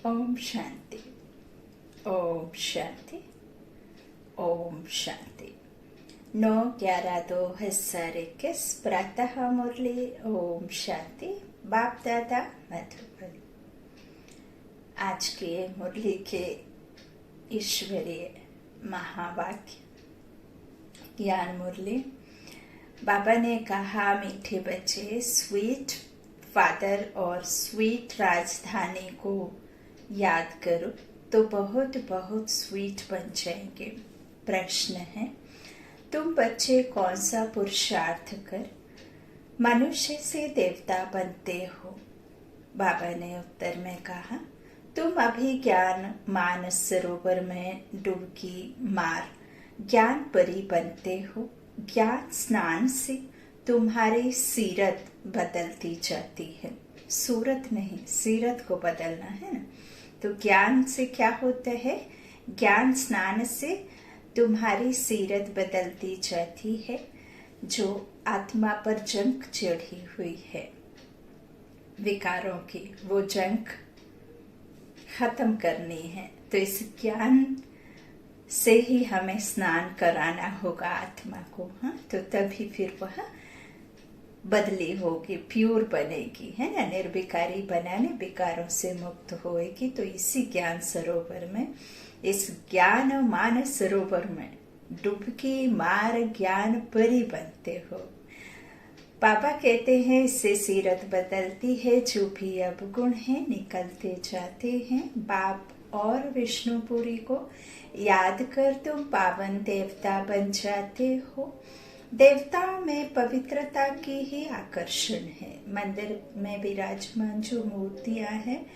ओम शांति। ओम शांति। ओम शांति। 9/11/2021 प्रातः मुरली। ओम शांति। बाप दादा मधुबन। आज के मुरली के ईश्वरीय महावाक्य ज्ञान मुरली। बाबा ने कहा, मीठे बच्चे, स्वीट फादर और स्वीट राजधानी को याद करो तो बहुत बहुत स्वीट बन जाएंगे। प्रश्न है, तुम बच्चे कौन सा पुरुषार्थ कर मनुष्य से देवता बनते हो? बाबा ने उत्तर में कहा, तुम अभी ज्ञान मानस सरोवर में डुबकी मार ज्ञान परी बनते हो। ज्ञान स्नान से तुम्हारी सीरत बदलती जाती है। सूरत नहीं, सीरत को बदलना है ना। तो ज्ञान से क्या होता है? ज्ञान स्नान से तुम्हारी सीरत बदलती जाती है। जो आत्मा पर जंग चढ़ी हुई है विकारों की, वो जंग खत्म करनी है। तो इस ज्ञान से ही हमें स्नान कराना होगा आत्मा को। हाँ, तो तभी फिर वह बदली होगी, प्योर बनेगी, है ना। निर्विकारी बनाने, विकारों से मुक्त होएगी। तो इसी ज्ञान सरोवर में, इस ज्ञान मान सरोवर में डुबकी मार ज्ञान परी बनते हो। बाबा कहते हैं, इससे सीरत बदलती है। जो भी अवगुण है निकलते जाते हैं। बाप और विष्णुपुरी को याद कर तुम पावन देवता बन जाते हो। देवताओं में पवित्रता की ही आकर्षण है। मंदिर में विराजमान जो मूर्तियां हैं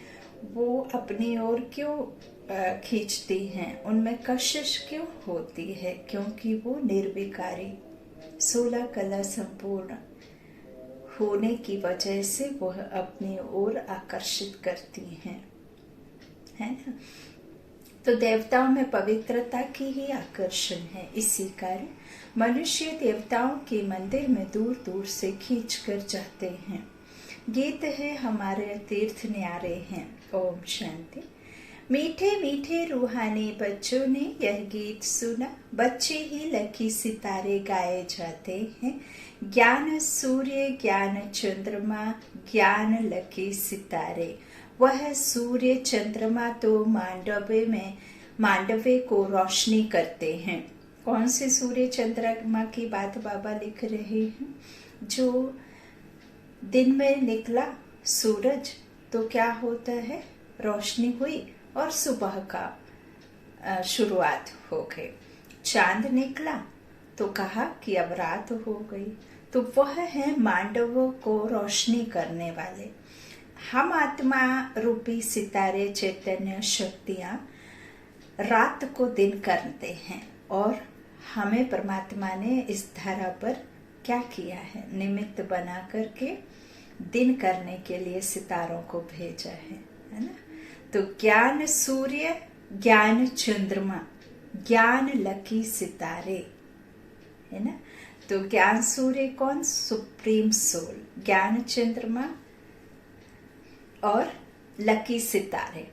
वो अपनी ओर क्यों खींचती हैं? उनमें कशिश क्यों होती है? क्योंकि वो निर्विकारी 16 कला संपूर्ण होने की वजह से वह अपनी ओर आकर्षित करती हैं, है ना। तो देवताओं में पवित्रता की ही आकर्षण है। इसी कारण मनुष्य देवताओं के मंदिर में दूर दूर से खींच कर जाते हैं। गीत है, हमारे तीर्थ न्यारे हैं। ओम शांति। मीठे मीठे रूहानी बच्चों ने यह गीत सुना। बच्चे ही लकी सितारे गाए जाते हैं। ज्ञान सूर्य, ज्ञान चंद्रमा, ज्ञान लकी सितारे। वह सूर्य चंद्रमा तो मांडवे को रोशनी करते हैं। कौन से सूर्य चंद्रमा की बात बाबा लिख रहे हैं? जो दिन में निकला सूरज तो क्या होता है? रोशनी हुई और सुबह का शुरुआत हो गई। चांद निकला तो कहा कि अब रात हो गई। तो वह है मांडवों को रोशनी करने वाले। हम आत्मा रूपी सितारे, चैतन्य शक्तियां रात को दिन करते हैं। और हमें परमात्मा ने इस धरा पर क्या किया है? निमित्त बना करके दिन करने के लिए सितारों को भेजा है ना। तो ज्ञान सूर्य, ज्ञान चंद्रमा, ज्ञान लकी सितारे, है ना। तो ज्ञान सूर्य कौन? Supreme soul. ज्ञान चंद्रमा और लकी सितारे,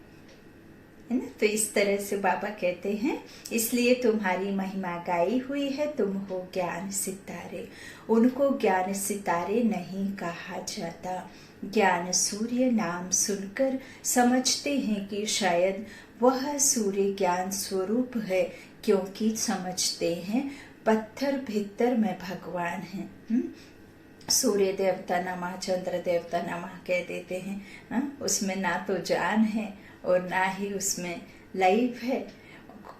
है ना। तो इस तरह से बाबा कहते हैं, इसलिए तुम्हारी महिमा गाई हुई है। तुम हो ज्ञान सितारे। उनको ज्ञान सितारे नहीं कहा जाता। ज्ञान सूर्य नाम सुनकर समझते हैं कि शायद वह सूर्य ज्ञान स्वरूप है, क्योंकि समझते हैं पत्थर भीतर में भगवान है। सूर्य देवता नमः, चंद्र देवता नमः कह देते हैं। उसमें ना तो जान है और ना ही उसमें लाइफ है,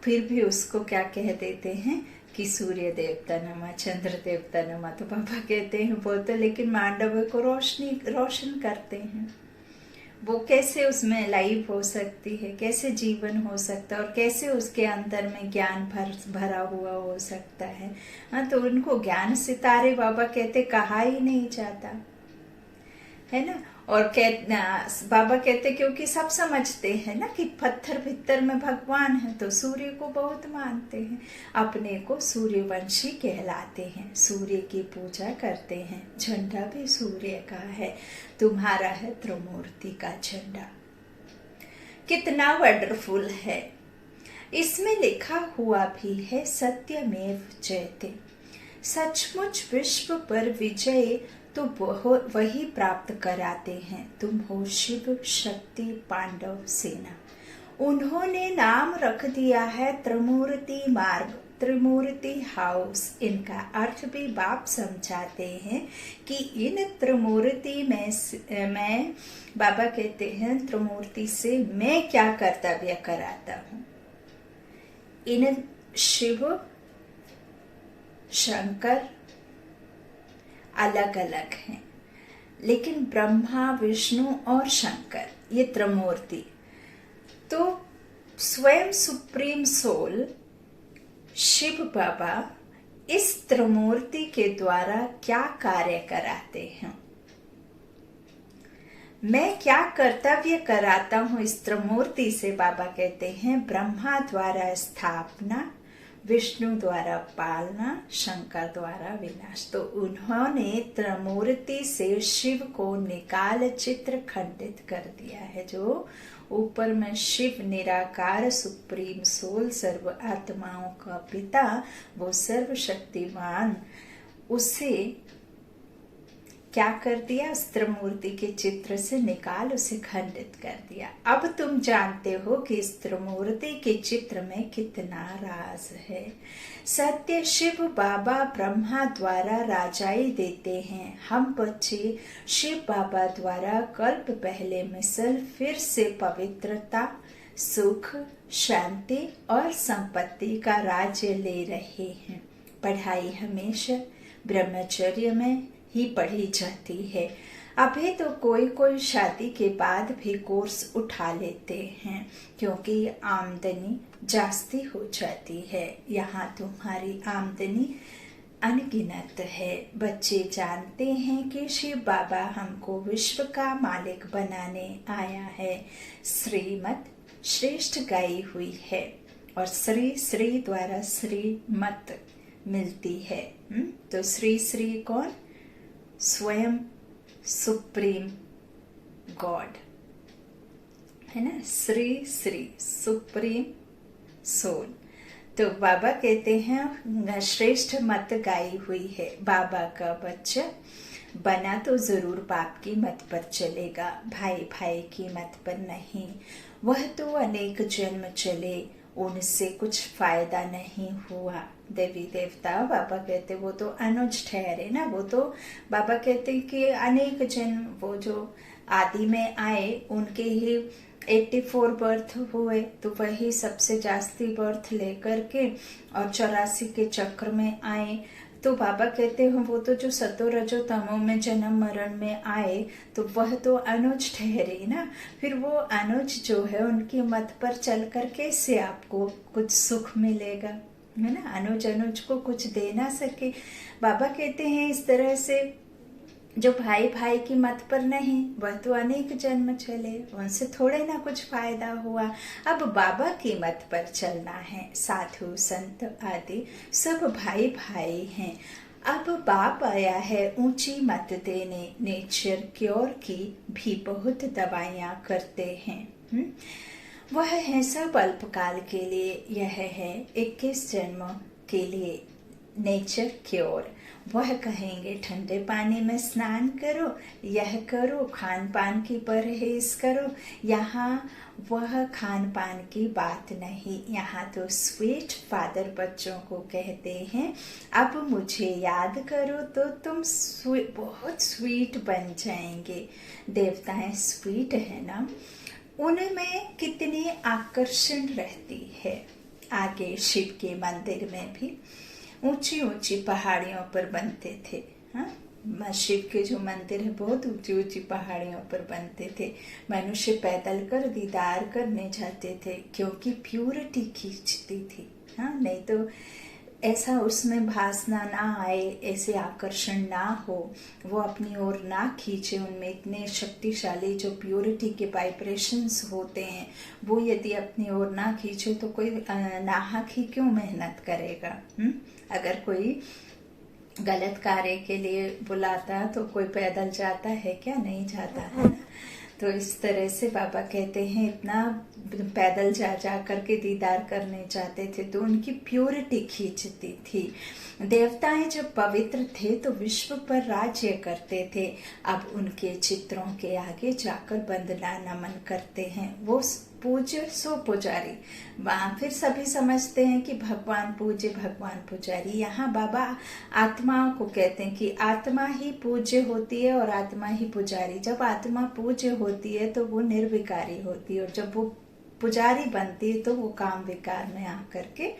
फिर भी उसको क्या कह देते हैं कि सूर्य देवता नमः, चंद्र देवता नमः। तो बाबा कहते हैं वो तो लेकिन मांडव को रोशन करते हैं। वो कैसे उसमें लाइफ हो सकती है? कैसे जीवन हो सकता है? और कैसे उसके अंदर में ज्ञान भरा हुआ हो सकता है? हाँ, तो उनको ज्ञान सितारे बाबा कहते कहा ही नहीं जाता, है ना। और बाबा कहते क्योंकि सब समझते हैं ना कि पत्थर भीतर में भगवान है, तो सूर्य को बहुत मानते हैं। अपने को सूर्यवंशी कहलाते हैं। सूर्य की पूजा करते हैं। झंडा भी सूर्य का है। तुम्हारा है त्रिमूर्ति का झंडा। कितना वंडरफुल है। इसमें लिखा हुआ भी है सत्यमेव जयते, सचमुच विश्व पर विजय तो वही प्राप्त कराते हैं। तुम हो शिव शक्ति पांडव सेना। उन्होंने नाम रख दिया है त्रिमूर्ति मार्ग, त्रिमूर्ति हाउस। इनका अर्थ भी बाप समझाते हैं कि इन त्रिमूर्ति में मैं बाबा कहते हैं त्रिमूर्ति से मैं क्या कर्तव्य कराता हूँ। इन शिव शंकर अलग अलग हैं, लेकिन ब्रह्मा विष्णु और शंकर ये त्रिमूर्ति। तो स्वयं सुप्रीम सोल शिव बाबा इस त्रिमूर्ति के द्वारा क्या कार्य कराते हैं, मैं क्या कर्तव्य कराता हूँ इस त्रिमूर्ति से। बाबा कहते हैं ब्रह्मा द्वारा स्थापना, विष्णु द्वारा पालना, शंकर द्वारा विनाश। तो उन्होंने त्रिमूर्ति से शिव को निकाल चित्र खंडित कर दिया है। जो ऊपर में शिव निराकार सुप्रीम सोल सर्व आत्माओं का पिता, वो सर्वशक्तिमान, उसे क्या कर दिया, त्रिमूर्ति के चित्र से निकाल उसे खंडित कर दिया। अब तुम जानते हो कि इस त्रिमूर्ति के चित्र में कितना राज है। सत्य शिव बाबा ब्रह्मा द्वारा राजाई देते हैं। हम बच्चे शिव बाबा द्वारा कल्प पहले मिसल फिर से पवित्रता, सुख, शांति और संपत्ति का राज्य ले रहे हैं। पढ़ाई हमेशा ब्रह्मचर्य में ही पढ़ी जाती है। अभी तो कोई कोई शादी के बाद भी कोर्स उठा लेते हैं क्योंकि आमदनी जास्ती हो जाती है। यहाँ तुम्हारी आमदनी अनगिनत है। बच्चे जानते हैं कि शिव बाबा हमको विश्व का मालिक बनाने आया है। श्रीमत श्रेष्ठ गाई हुई है और श्री श्री द्वारा श्रीमत मिलती है। तो श्री श्री कौन? स्वयं सुप्रीम गॉड है ना। Shri Shri supreme soul. तो बाबा कहते हैं श्रेष्ठ मत गाई हुई है। बाबा का बच्चा बना तो जरूर बाप की मत पर चलेगा, भाई भाई की मत पर नहीं। वह तो अनेक जन्म चले, उनसे कुछ फायदा नहीं हुआ। देवी देवता बाबा कहते वो तो अनुज ठहरे ना। वो तो बाबा कहते कि अनेक जन्म, वो जो आदि में आए उनके ही 84 बर्थ हुए, तो वही सबसे जास्ती बर्थ लेकर के और 84 के चक्र में आए। तो बाबा कहते हैं वो तो जो सतो रजो तमो में जन्म मरण में आए, तो वह तो अनुज ठहरे ना। फिर वो अनुज जो है उनकी मत पर चल कर कैसे आपको कुछ सुख मिलेगा, है ना। अनुज को कुछ दे ना सके। बाबा कहते हैं इस तरह से जो भाई भाई की मत पर नहीं, वह तो अनेक जन्म चले, उनसे थोड़े ना कुछ फायदा हुआ। अब बाबा की मत पर चलना है। साधु संत आदि सब भाई भाई हैं। अब बाप आया है ऊंची मत देने। नेचर क्योर की भी बहुत दवाइयां करते हैं। वह है सब अल्पकाल के लिए। यह है 21 जन्म के लिए नेचर क्योर। वह कहेंगे ठंडे पानी में स्नान करो, यह करो, खान पान की परहेज करो। यहाँ वह खान पान की बात नहीं। यहाँ तो स्वीट फादर बच्चों को कहते हैं अब मुझे याद करो तो तुम बहुत स्वीट बन जाएंगे। देवताएं स्वीट है ना, उनमें कितनी आकर्षण रहती है। आगे शिव के मंदिर में भी ऊंची ऊंची पहाड़ियों पर बनते थे। हाँ, शिव के जो मंदिर है बहुत ऊंची ऊंची पहाड़ियों पर बनते थे। मनुष्य पैदल कर दीदार करने जाते थे क्योंकि प्यूरिटी खींचती थी। हाँ, नहीं तो ऐसा उसमें भासना ना आए, ऐसे आकर्षण ना हो, वो अपनी ओर ना खींचे। उनमें इतने शक्तिशाली जो प्योरिटी के वाइब्रेशंस होते हैं, वो यदि अपनी ओर ना खींचे तो कोई नाहक ही क्यों मेहनत करेगा। अगर कोई गलत कार्य के लिए बुलाता तो कोई पैदल जाता है क्या? नहीं जाता है ना। तो इस तरह से बाबा कहते हैं इतना पैदल जा जा करके दीदार करने जाते थे तो उनकी प्योरिटी खींचती थी। देवताएं जब पवित्र थे तो विश्व पर राज्य करते थे। अब उनके चित्रों के आगे जाकर वंदना नमन करते हैं। वो पूज्य सो पुजारी। फिर सभी समझते हैं कि भगवान पूज्य भगवान पुजारी। यहाँ बाबा आत्माओं को कहते हैं कि आत्मा ही पूज्य होती है और आत्मा ही पुजारी। जब आत्मा पूज्य होती है तो वो निर्विकारी होती है और जब वो पुजारी बनती है तो वो काम विकार में आकर के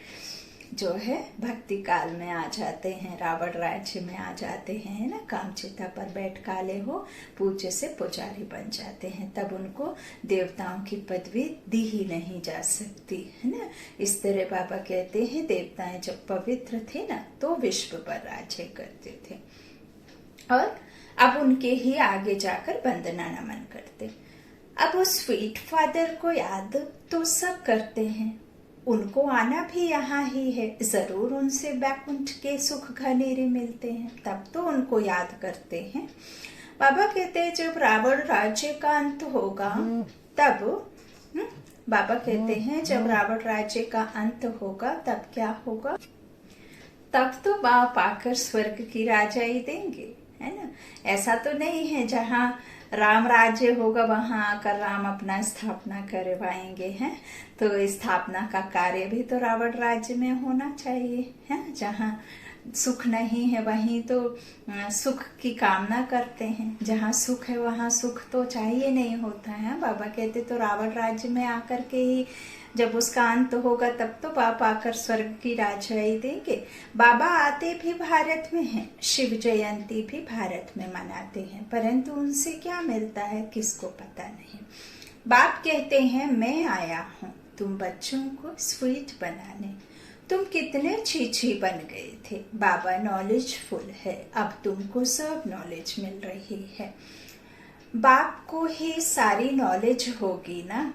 जो है भक्ति काल में आ जाते हैं, रावण राज्य में आ जाते हैं, है ना। कामचिता पर बैठ काले हो पूज्य से पुजारी बन जाते हैं। तब उनको देवताओं की पदवी दी ही नहीं जा सकती, है ना। इस तरह बाबा कहते हैं देवताएं जब पवित्र थे ना तो विश्व पर राज्य करते थे और अब उनके ही आगे जाकर वंदना नमन करते। अब उस स्वीट फादर को याद तो सब करते हैं, उनको आना भी यहाँ ही है, जरूर उनसे बैकुंठ के सुख घनेरे मिलते हैं, तब तो उनको याद करते हैं। बाबा कहते हैं जब रावण राज्य का अंत होगा तब बाबा कहते हैं जब रावण राज्य का अंत होगा तब क्या होगा, तब तो बाप आकर स्वर्ग की राजाई देंगे, है ना। ऐसा तो नहीं है जहाँ राम राज्य होगा वहां आकर राम अपना स्थापना करवाएंगे, हैं। तो स्थापना का कार्य भी तो रावण राज्य में होना चाहिए, है। जहाँ सुख नहीं है वहीं तो सुख की कामना करते हैं, जहाँ सुख है वहां सुख तो चाहिए नहीं होता है। बाबा कहते तो रावण राज्य में आकर के ही जब उसका अंत होगा तब तो बाप आकर स्वर्ग की राजाई देंगे। बाबा आते भी भारत में हैं, शिव जयंती भी भारत में मनाते हैं, परंतु उनसे क्या मिलता है किसको पता नहीं। बाप कहते हैं मैं आया हूँ तुम बच्चों को स्वीट बनाने, तुम कितने छीछी बन गए थे। बाबा नॉलेजफुल है, अब तुमको सब नॉलेज मिल रही है। बाप को ही सारी नॉलेज होगी ना,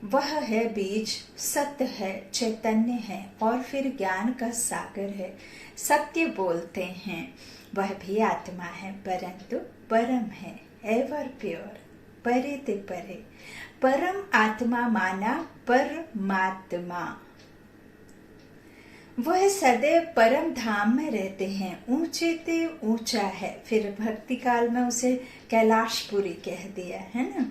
वह है बीज, सत्य है, चैतन्य है और फिर ज्ञान का सागर है। सत्य बोलते हैं, वह भी आत्मा है परंतु परम है, एवर प्योर, परे ते परे। परम आत्मा माना परमात्मा, वह सदैव परम धाम में रहते हैं, ऊंचे ते ऊंचा है। फिर भक्ति काल में उसे कैलाशपुरी कह दिया, है ना।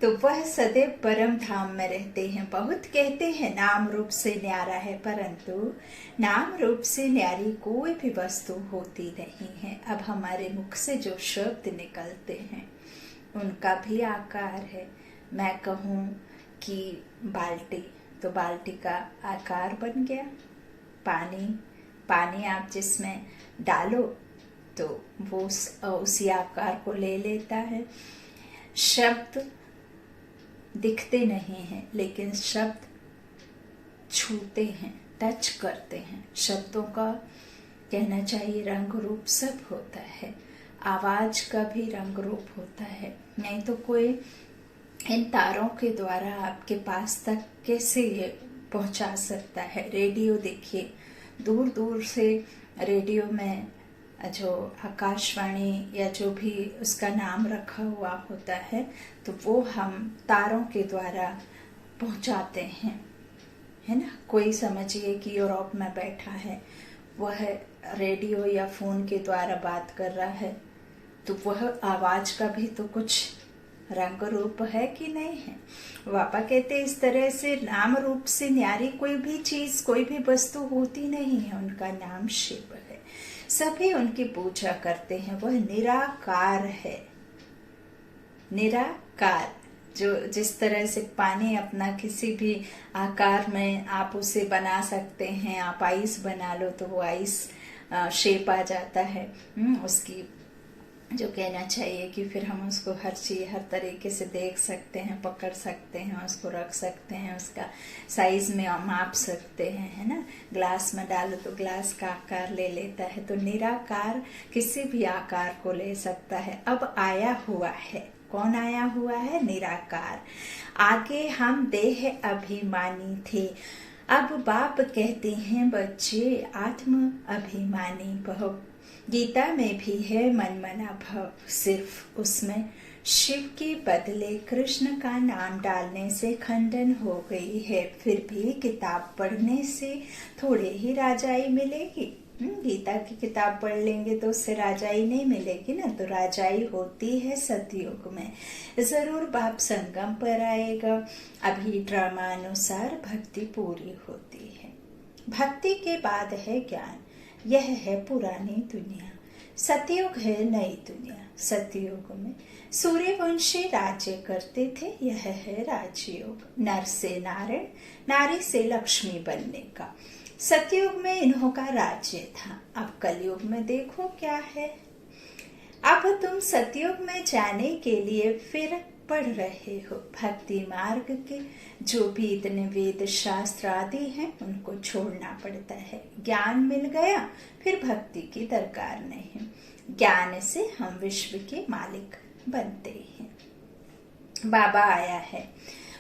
तो वह सदैव परम धाम में रहते हैं। बहुत कहते हैं नाम रूप से न्यारा है, परंतु नाम रूप से न्यारी कोई भी वस्तु होती नहीं है। अब हमारे मुख से जो शब्द निकलते हैं उनका भी आकार है। मैं कहूँ कि बाल्टी, तो बाल्टी का आकार बन गया। पानी आप जिसमें डालो तो वो उसी आकार को ले लेता है। शब्द दिखते नहीं हैं लेकिन शब्द छूते हैं, टच करते हैं। शब्दों का कहना चाहिए रंग रूप सब होता है, आवाज का भी रंग रूप होता है। नहीं तो कोई इन तारों के द्वारा आपके पास तक कैसे ये पहुंचा सकता है। रेडियो देखिए, दूर दूर से रेडियो में जो आकाशवाणी या जो भी उसका नाम रखा हुआ होता है तो वो हम तारों के द्वारा पहुंचाते हैं, है ना। कोई समझिए कि यूरोप में बैठा है, वह रेडियो या फोन के द्वारा बात कर रहा है तो वह आवाज का भी तो कुछ रंग रूप है कि नहीं है। बाबा कहते इस तरह से नाम रूप से न्यारी कोई भी चीज, कोई भी वस्तु होती नहीं है। उनका नाम शिव है, सभी उनकी पूजा करते हैं। वह निराकार है, निराकार। जो जिस तरह से पानी अपना किसी भी आकार में आप उसे बना सकते हैं, आप आइस बना लो तो वो आइस शेप आ जाता है। उसकी जो कहना चाहिए कि फिर हम उसको हर चीज हर तरीके से देख सकते हैं, पकड़ सकते हैं, उसको रख सकते हैं, उसका साइज में माप सकते हैं, है ना। ग्लास में डालो तो ग्लास का आकार ले लेता है। तो निराकार किसी भी आकार को ले सकता है। अब आया हुआ है, कौन आया हुआ है? निराकार। आगे हम देह अभिमानी थे, अब बाप कहते हैं बच्चे आत्म अभिमानी भव। गीता में भी है मन मना भव, सिर्फ उसमें शिव के बदले कृष्ण का नाम डालने से खंडन हो गई है। फिर भी किताब पढ़ने से थोड़े ही राजाई मिलेगी। गीता की किताब पढ़ लेंगे तो उससे राजाई नहीं मिलेगी ना। तो राजाई होती है सतयुग में। जरूर बाप संगम पर आएगा। अभी ड्रामा अनुसार भक्ति पूरी होती है। भक्ति के बाद है ज्ञान। यह है पुरानी दुनिया। सतयुग है नई दुनिया। सतयुग में सूर्यवंशी राज्य करते थे। यह है राजयोग। नर से नारायण, नारी से लक्ष्मी बनने का। सतयुग में इन्हों का राज्य था। अब कलयुग में देखो क्या है। अब तुम सतयुग में जाने के लिए फिर पढ़ रहे हो। भक्ति मार्ग के जो भी इतने वेद शास्त्र आदि हैं उनको छोड़ना पड़ता है। ज्ञान मिल गया फिर भक्ति की दरकार नहीं। ज्ञान से हम विश्व के मालिक बनते हैं। बाबा आया है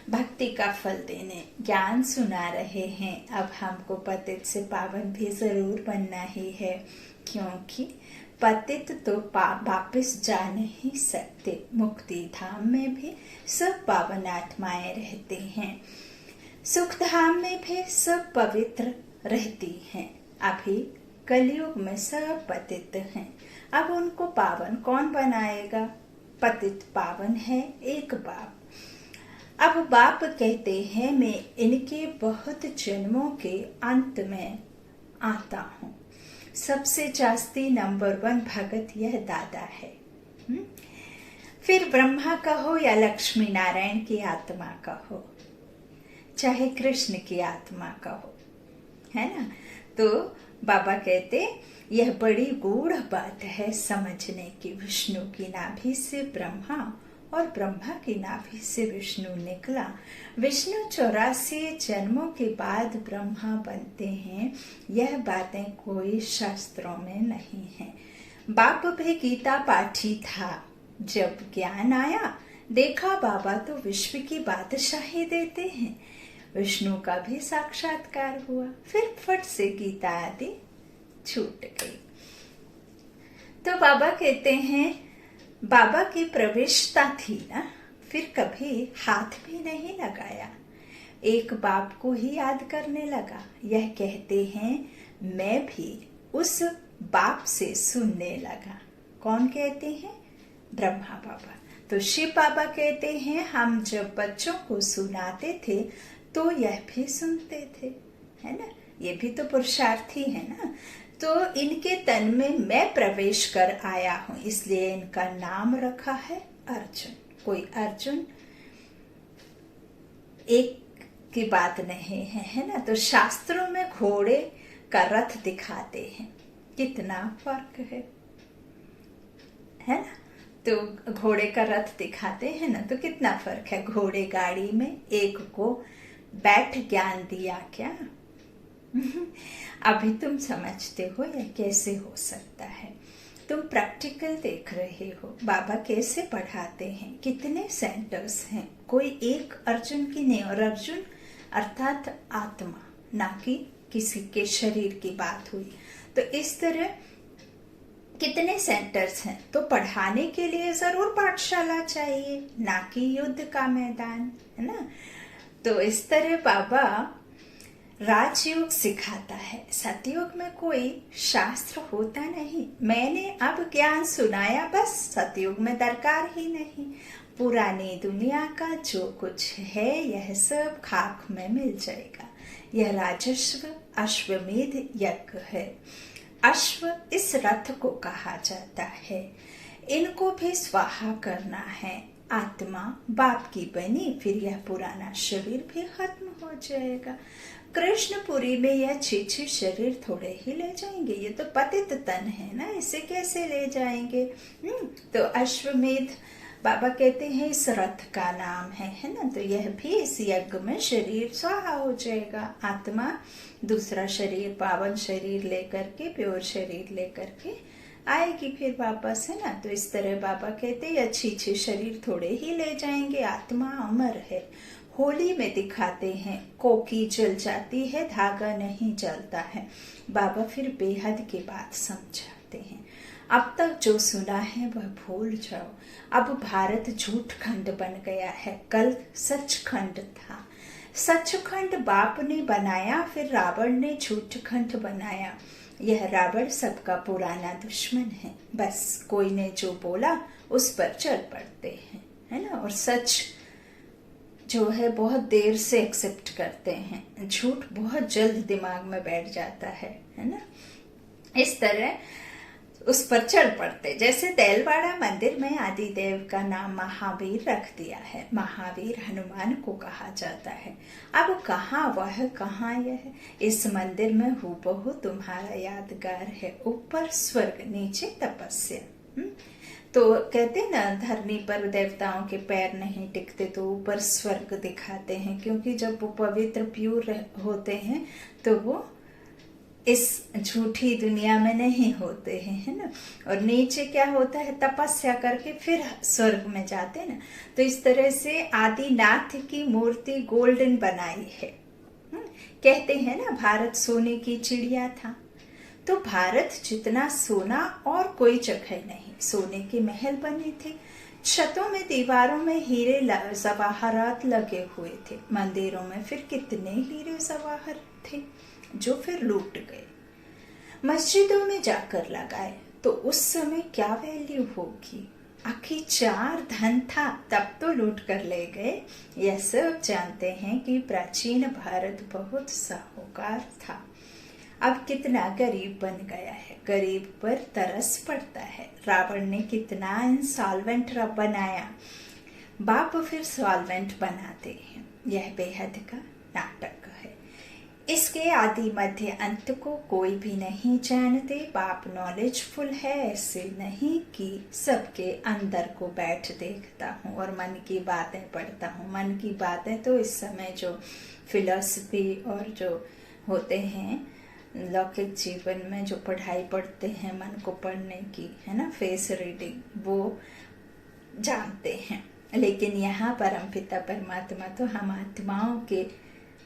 भक्ति का फल देने। ज्ञान सुना रहे हैं। अब हमको पतित से पावन भी जरूर बनना ही है, क्योंकि पतित तो वापिस जा नहीं सकते। मुक्ति धाम में भी सब पावन आत्माएं रहते हैं। सुख धाम में भी सब पवित्र रहती हैं। अभी कलयुग में सब पतित हैं। अब उनको पावन कौन बनाएगा? पतित पावन है एक बाप। अब बाप कहते हैं मैं इनके बहुत जन्मों के अंत में आता हूँ। सबसे जास्ती नंबर 1 भगत यह दादा है। फिर ब्रह्मा कहो या लक्ष्मी नारायण की आत्मा कहो, चाहे कृष्ण की आत्मा कहो, है ना। तो बाबा कहते यह बड़ी गूढ़ बात है समझने की। विष्णु की नाभि से ब्रह्मा और ब्रह्मा की नाभि से विष्णु निकला। विष्णु 84 जन्मों के बाद ब्रह्मा बनते हैं। यह बातें कोई शास्त्रों में नहीं है। बाप भी गीता पाठी था। जब ज्ञान आया देखा बाबा तो विश्व की बादशाही देते हैं। विष्णु का भी साक्षात्कार हुआ। फिर फट से गीता आदि छूट गई। तो बाबा कहते हैं बाबा की प्रविष्टता थी ना, फिर कभी हाथ भी नहीं लगाया। एक बाप को ही याद करने लगा। यह कहते हैं मैं भी उस बाप से सुनने लगा। कौन कहते हैं? ब्रह्मा बाबा। तो शिव बाबा कहते हैं हम जब बच्चों को सुनाते थे तो यह भी सुनते थे, है ना। ये भी तो पुरुषार्थी है ना। तो इनके तन में मैं प्रवेश कर आया हूं, इसलिए इनका नाम रखा है अर्जुन। कोई अर्जुन एक की बात नहीं है ना। तो शास्त्रों में घोड़े का रथ दिखाते हैं, कितना फर्क है ना। तो घोड़े का रथ दिखाते हैं ना, तो कितना फर्क है। घोड़े गाड़ी में एक को बैठ ज्ञान दिया क्या? अभी तुम समझते हो या कैसे हो सकता है? तुम प्रैक्टिकल देख रहे हो। बाबा कैसे पढ़ाते हैं, कितने सेंटर्स हैं। कोई एक अर्जुन की नहीं, और अर्जुन अर्थात आत्मा, ना कि किसी के शरीर की बात हुई। तो इस तरह कितने सेंटर्स हैं। तो पढ़ाने के लिए जरूर पाठशाला चाहिए, ना कि युद्ध का मैदान, है ना। तो इस तरह बाबा राजयोग सिखाता है। सतयुग में कोई शास्त्र होता नहीं। मैंने अब ज्ञान सुनाया, बस सतयुग में दरकार ही नहीं। पुरानी दुनिया का जो कुछ है यह सब खाक में मिल जाएगा। यह राजस्व अश्वमेध यज्ञ है। अश्व इस रथ को कहा जाता है। इनको भी स्वाहा करना है। आत्मा बाप की बनी, फिर यह पुराना शरीर भी खत्म हो जाएगा। कृष्णपुरी में यह 6 शरीर थोड़े ही ले जाएंगे। ये तो पतित तन है ना, इसे कैसे ले जाएंगे? तो अश्वमेध बाबा कहते हैं इस रथ का नाम है ना। तो यह भी इस यज्ञ में शरीर स्वाहा हो जाएगा। आत्मा दूसरा शरीर, पावन शरीर लेकर के, प्योर शरीर लेकर के आएगी फिर वापस, है ना। तो इस तरह बाबा कहते हैं 6 शरीर थोड़े ही ले जाएंगे। आत्मा अमर है। होली में दिखाते हैं कोकी जल जाती है, धागा नहीं जलता है। बाबा फिर बेहद की बात समझाते हैं। अब तक जो सुना है वह भूल जाओ। अब भारत झूठ खंड बन गया है, कल सचखंड था। सचखंड बाप ने बनाया, फिर रावण ने झूठ खंड बनाया। यह रावण सबका पुराना दुश्मन है, बस कोई ने जो बोला उस पर चल पड़ते हैं, है ना। और सच जो है बहुत देर से एक्सेप्ट करते हैं, झूठ बहुत जल्द दिमाग में बैठ जाता है ना। इस तरह उस पर चढ़ पड़ते। जैसे तेलवाड़ा मंदिर में आदिदेव का नाम महावीर रख दिया है, महावीर हनुमान को कहा जाता है। अब कहाँ वह कहाँ यह, इस मंदिर में हूबहू तुम्हारा यादगार है, ऊपर स्वर्ग नीचे तपस्या। तो कहते ना धरनी पर देवताओं के पैर नहीं टिकते तो ऊपर स्वर्ग दिखाते हैं, क्योंकि जब वो पवित्र प्यूर होते हैं तो वो इस झूठी दुनिया में नहीं होते हैं, है ना। और नीचे क्या होता है, तपस्या करके फिर स्वर्ग में जाते हैं ना। तो इस तरह से आदिनाथ की मूर्ति गोल्डन बनाई है। कहते हैं ना भारत सोने की चिड़िया था, तो भारत जितना सोना और कोई जगह नहीं। सोने के महल बने थे, छतों में दीवारों में हीरे जवाहरात लगे हुए थे। मंदिरों में फिर कितने हीरे जवाहर थे जो फिर लूट गए। मस्जिदों में जाकर लगाए तो उस समय क्या वैल्यू होगी। आखिर चार धन था तब तो लूट कर ले गए। यह सब जानते हैं कि प्राचीन भारत बहुत साहूकार था, अब कितना गरीब बन गया है। गरीब पर तरस पड़ता है। रावण ने कितना इंसॉल्वेंट बनाया, बाप फिर सॉल्वेंट बनाते हैं। यह बेहद का नाटक है। इसके आदि मध्य अंत को कोई भी नहीं जानते। बाप नॉलेजफुल है, ऐसे नहीं कि सबके अंदर को बैठ देखता हूँ और मन की बातें पढ़ता हूँ। मन की बातें तो इस समय जो फिलॉसफी और जो होते हैं लौकिक जीवन में जो पढ़ाई पढ़ते हैं मन को पढ़ने की, है ना, फेस रीडिंग, वो जानते हैं। लेकिन यहाँ परमपिता परमात्मा तो हम आत्माओं के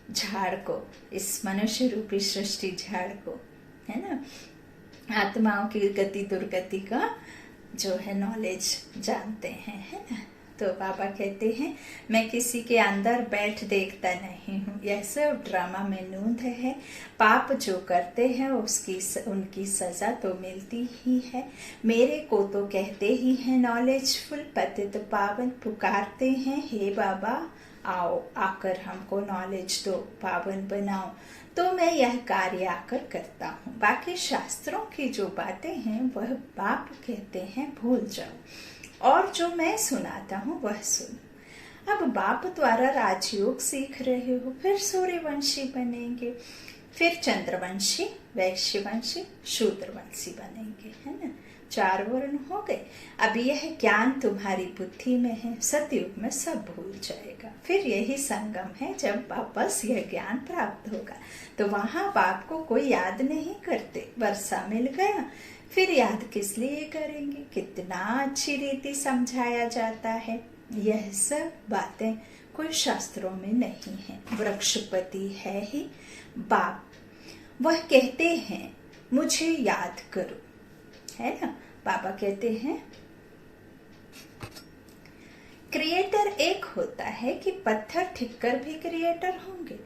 झाड़ को, इस मनुष्य रूपी सृष्टि झाड़ को, है ना, आत्माओं की गति दुर्गति का जो है नॉलेज जानते हैं, है ना। तो बाबा कहते हैं मैं किसी के अंदर बैठ देखता नहीं हूँ, यह सब ड्रामा में नूंद है। पाप जो करते हैं उनकी सजा तो मिलती ही है। मेरे को तो कहते ही हैं नॉलेजफुल, पतित पावन पुकारते हैं हे बाबा आओ, आकर हमको नॉलेज दो, पावन बनाओ। तो मैं यह कार्य आकर करता हूँ। बाकी शास्त्रों की जो बातें हैं वह बाप कहते हैं भूल जाओ, और जो मैं सुनाता हूँ वह सुनो। अब बाप द्वारा राजयोग सीख रहे हो, फिर सूर्यवंशी बनेंगे, फिर चंद्रवंशी, वैश्यवंशी, शूद्रवंशी बनेंगे, है ना। 4 वर्ण हो गए। अब यह ज्ञान तुम्हारी बुद्धि में है, सतयुग में सब भूल जाएगा। फिर यही संगम है जब वापस यह ज्ञान प्राप्त होगा। तो वहां बाप को कोई याद नहीं करते। वर्षा मिल गया, फिर याद किस लिए करेंगे। कितना अच्छी रीति समझाया जाता है। यह सब बातें कोई शास्त्रों में नहीं है। वृक्षपति है ही बाप, वह कहते हैं मुझे याद करो, है ना। बाबा कहते हैं क्रिएटर एक होता है कि पत्थर ठिक्कर भी क्रिएटर होंगे।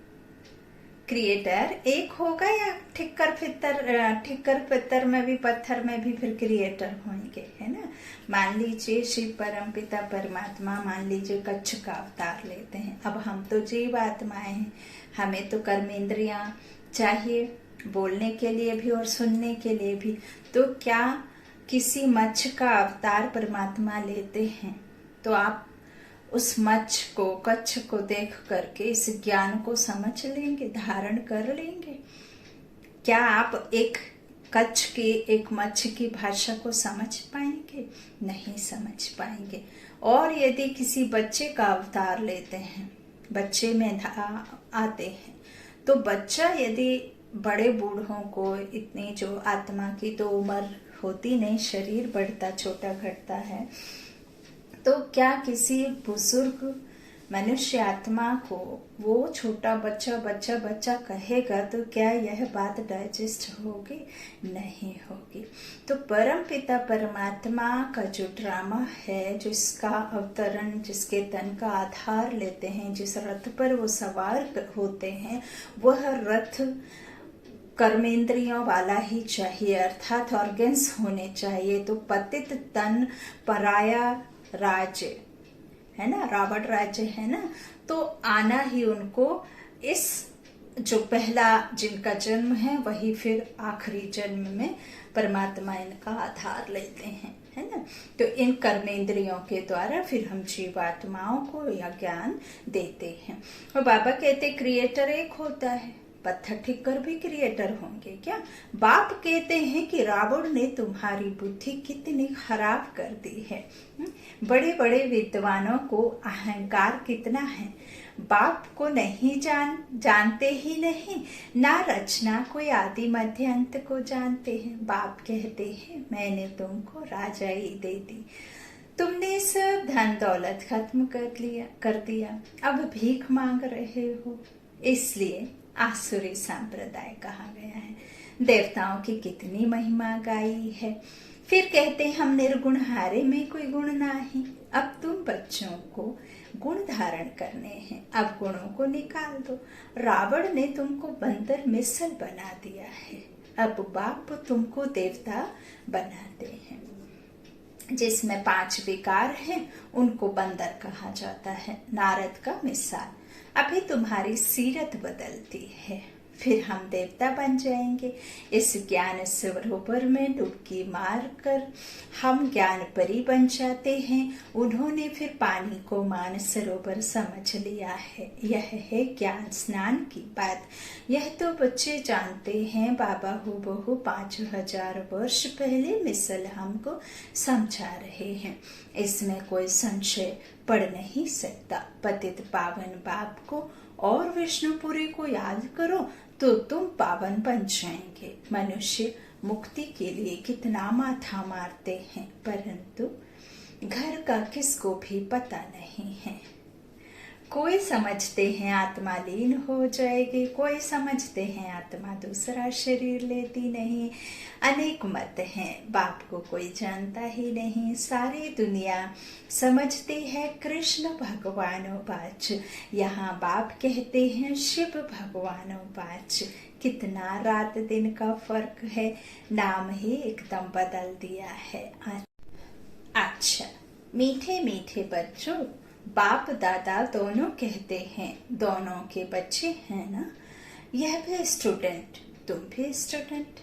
क्रिएटर एक होगा या ठिक्कर पित्तर में भी, पत्थर में भी फिर क्रिएटर होंगे, है ना। मान लीजिए शिव परमपिता परमात्मा, मान लीजिए कच्छ का अवतार लेते हैं। अब हम तो जीव आत्माएं हैं, हमें तो कर्मेंद्रियां चाहिए बोलने के लिए भी और सुनने के लिए भी। तो क्या किसी मच्छ का अवतार परमात्मा लेते हैं तो आप उस मच्छ को, कच्छ को देख करके इस ज्ञान को समझ लेंगे, धारण कर लेंगे? क्या आप एक कच्छ की, एक मच्छ की भाषा को समझ पाएंगे? नहीं समझ पाएंगे। और यदि किसी बच्चे का अवतार लेते हैं, बच्चे में आते हैं, तो बच्चा यदि बड़े बूढ़ों को, इतनी जो आत्मा की तो उम्र होती नहीं, शरीर बढ़ता छोटा घटता है, तो क्या किसी बुजुर्ग मनुष्य आत्मा को वो छोटा बच्चा बच्चा बच्चा कहेगा तो क्या यह बात डाइजेस्ट होगी? नहीं होगी। तो परम पिता परमात्मा का जो ड्रामा है, जिसका अवतरण, जिसके तन का आधार लेते हैं, जिस रथ पर वो सवार होते हैं, वह रथ कर्मेंद्रियों वाला ही चाहिए, अर्थात ऑर्गन्स होने चाहिए। तो पतित तन पराया राज्य है ना, रावण राज्य है ना, तो आना ही उनको, इस जो पहला जिनका जन्म है वही फिर आखिरी जन्म में परमात्मा इनका आधार लेते हैं, है ना। तो इन कर्मेंद्रियों के द्वारा फिर हम जीवात्माओं को यह ज्ञान देते हैं। और बाबा कहते क्रिएटर एक होता है, पत्थर ठीक कर भी क्रिएटर होंगे क्या? बाप कहते हैं कि रावण ने तुम्हारी बुद्धि कितनी खराब कर दी है। बड़े बड़े विद्वानों को अहंकार कितना है, बाप को नहीं जानते ही नहीं, ना रचना को आदि मध्य अंत को जानते हैं। बाप कहते हैं मैंने तुमको राजाई दे दी, तुमने सब धन दौलत खत्म कर दिया, अब भीख मांग रहे हो। इसलिए आसुरी संप्रदाय कहा गया है। देवताओं की कितनी महिमा गाई है। फिर कहते हैं हम निर्गुण हारे में कोई गुण नहीं। अब तुम बच्चों को गुण धारण करने हैं, अब गुणों को निकाल दो। रावण ने तुमको बंदर मिसल बना दिया है, अब बाप तुमको देवता बनाते हैं। जिसमें 5 विकार हैं उनको बंदर कहा जाता है। नारद का मिसाल, अभी तुम्हारी सीरत बदलती है, फिर हम देवता बन जाएंगे। इस ज्ञान सरोवर में डुबकी मार कर हम ज्ञान परी बन जाते हैं। उन्होंने फिर पानी को मान सरोवर समझ लिया है। यह है ज्ञान स्नान की बात। यह तो बच्चे जानते हैं। बाबा हूबहू 5000 वर्ष पहले मिसल हमको समझा रहे हैं, इसमें कोई संशय पड़ नहीं सकता। पतित पावन बाप को और विष्णुपुरी को याद करो तो तुम पावन बन जाएंगे। मनुष्य मुक्ति के लिए कितना माथा मारते हैं, परंतु घर का किसको भी पता नहीं है। कोई समझते हैं आत्मा लीन हो जाएगी, कोई समझते हैं आत्मा दूसरा शरीर लेती नहीं। अनेक मत हैं, बाप को कोई जानता ही नहीं। सारी दुनिया समझती है कृष्ण भगवानो बाच, यहाँ बाप कहते हैं शिव भगवानो बाच। कितना रात दिन का फर्क है, नाम ही एकदम बदल दिया है। अच्छा मीठे मीठे बच्चों, बाप दादा दोनों कहते हैं, दोनों के बच्चे हैं ना। यह भी स्टूडेंट, तुम भी स्टूडेंट,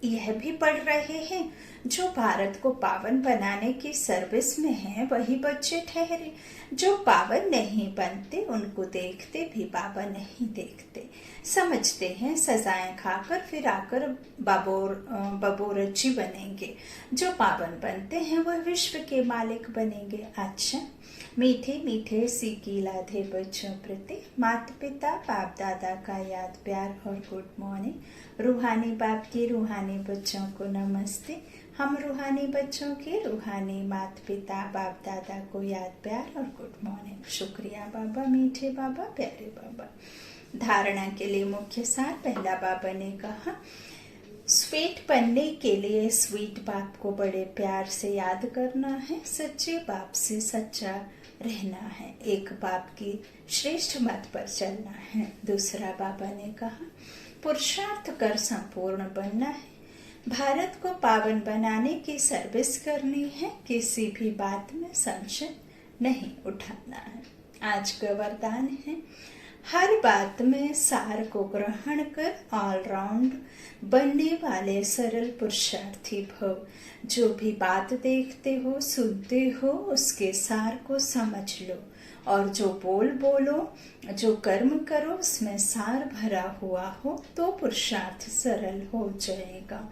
यह भी पढ़ रहे हैं। जो भारत को पावन बनाने की सर्विस में है वही बच्चे ठहरे। जो पावन नहीं बनते उनको देखते भी बाबा नहीं देखते। समझते हैं सजाएं खाकर फिर आकर बबोरची बनेंगे। जो पावन बनते हैं वह विश्व के मालिक बनेंगे। अच्छा मीठे मीठे सीखी लाधे बच्चों प्रति माता पिता बाप दादा का याद प्यार और गुड मॉर्निंग। रूहानी बाप की रूहानी बच्चों को नमस्ते। हम रूहानी बच्चों के रूहानी माता पिता बाप दादा को याद प्यार और गुड मॉर्निंग। शुक्रिया बाबा, मीठे बाबा, प्यारे बाबा। धारणा के लिए मुख्य सार, पहला बाबा ने कहा स्वीट बनने के लिए स्वीट बाप को बड़े प्यार से याद करना है, सच्चे बाप से सच्चा रहना है, एक बाप की श्रेष्ठ मत पर चलना है। दूसरा बाबा ने कहा पुरुषार्थ कर संपूर्ण बनना है, भारत को पावन बनाने की सर्विस करनी है, किसी भी बात में संशय नहीं उठाना है। आज का वरदान है हर बात में सार को ग्रहण कर ऑलराउंड बनने वाले सरल पुरुषार्थी भव। जो भी बात देखते हो सुनते हो उसके सार को समझ लो, और जो बोलो जो कर्म करो उसमें सार भरा हुआ हो तो पुरुषार्थ सरल हो जाएगा।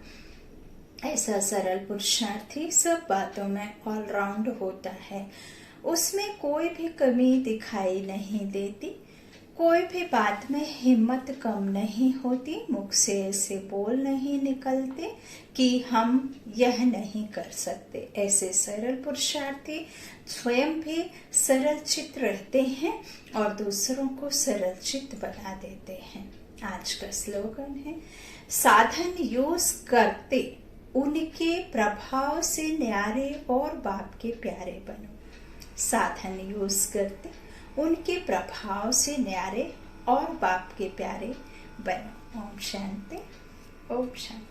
ऐसा सरल पुरुषार्थी सब बातों में ऑलराउंड होता है, उसमें कोई भी कमी दिखाई नहीं देती, कोई भी बात में हिम्मत कम नहीं होती, मुख से ऐसे बोल नहीं निकलते कि हम यह नहीं कर सकते। ऐसे सरल पुरुषार्थी स्वयं भी सरल चित्त रहते हैं और दूसरों को सरल चित्त बना देते हैं। आज का स्लोगन है, साधन यूज करते उनके प्रभाव से न्यारे और बाप के प्यारे बनो। साधन यूज करते उनके प्रभाव से न्यारे और बाप के प्यारे बनो। ओम शांति, ओम शांति।